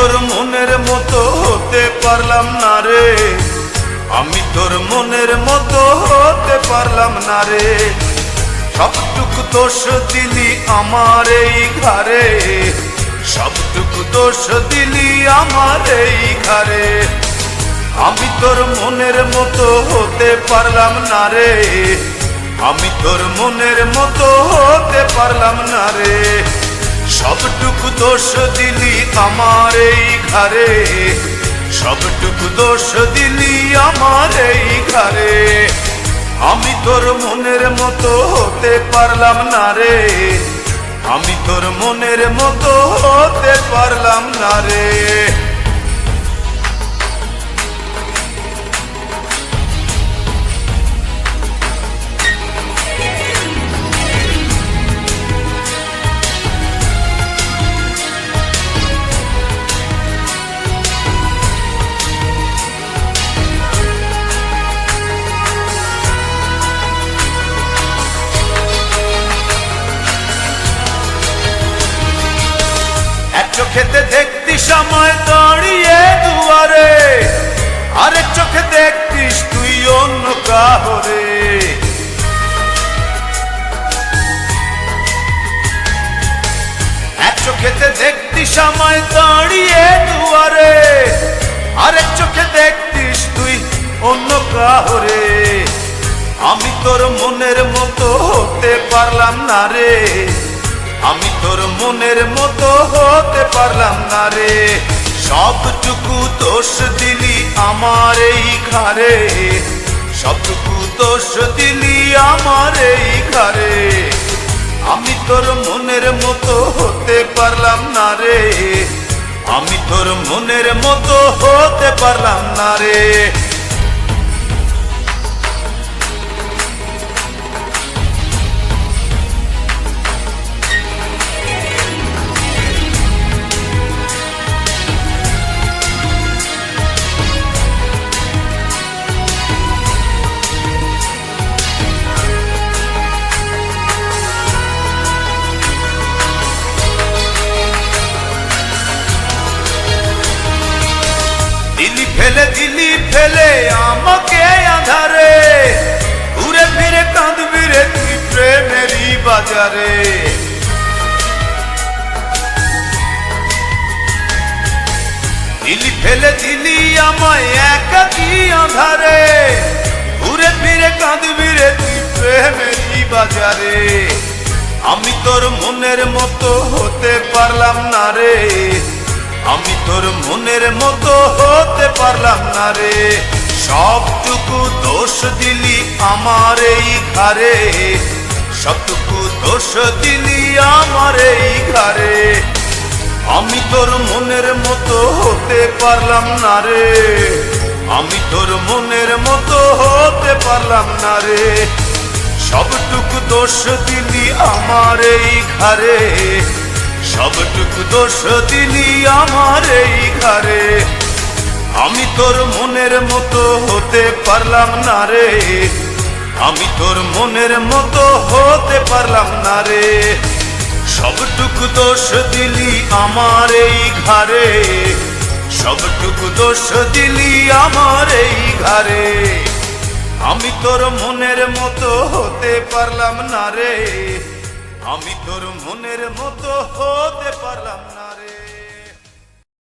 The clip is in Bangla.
তোর মনের মতো হতে পারলাম না রে, আমি তোর মনের মতো হতে পারলাম না রে। সবটুকু দোষ দিলি আমার এই ঘরে, সবটুকু দোষ দিলি আমার এই ঘরে। আমি তোর মনের মতো হতে পারলাম না রে, আমি তোর মনের মতো হতে পারলাম না রে। সবটুকু দোষ দিলি আমার এই ঘরে, সবটুকু দোষ দিলি আমার এই ঘরে। আমি তোর মনের মতো হতে পারলাম না রে, আমি তোর মনের মতো হতে পারলাম না রে। চোখেতে দেখতিস সময় দাঁড়িয়ে দুয়ারে, আরেক চোখে দেখতিস তুই অন্য কাহরে। এক চোখেতে দেখতিস সময় দাঁড়িয়ে দুয়ারে, আরেক চোখে দেখতিস তুই অন্য কাহরে। আমি তোর মনের মতো হতে পারলাম না রে, আমি তোর মনের মতো হতে পারলাম না রে। সবটুকু দোষ দিলি আমার এই ঘরে, সবটুকু দোষ দিলি আমার এই ঘরে। আমি তোর মনের মতো হতে পারলাম না রে, আমি তোর মনের মতো হতে পারলাম না রে। দিলি ফেলে আমাকে আধারে, ঘুরে ফিরে কাঁদবি রে তুই প্রেমেরই বাজারে। দিলি ফেলে দিলি আমায় একাকী আধারে, ঘুরে ফিরে কাঁদবি রে তুই প্রেমেরই বাজারে। আমি তোর মনের মতো হতে পারলাম না রে, আমি তোর মনের মতো হতে পারলাম না রে। সবটুকু দোষ দিলি আমার এই ঘরে, সবটুকু দোষ দিলি আমার এই ঘরে। আমি তোর মনের মতো হতে পারলাম না রে, আমি তোর মনের মতো হতে পারলাম না রে। সবটুকু দোষ দিলি আমার এই ঘরে, সবটুকু দোষ দিলি আমার এই ঘরে। আমি তোর মনের মতো হতে পারলাম না রে, আমি তোর মনের মতো হতে পারলাম না রে। সবটুকু দোষ দিলি আমার এই ঘরে, সবটুকু দোষ দিলি আমার এই ঘরে। আমি তোর মনের মতো হতে পারলাম না রে, আমি তোর মনের মতো হতে পারলাম না।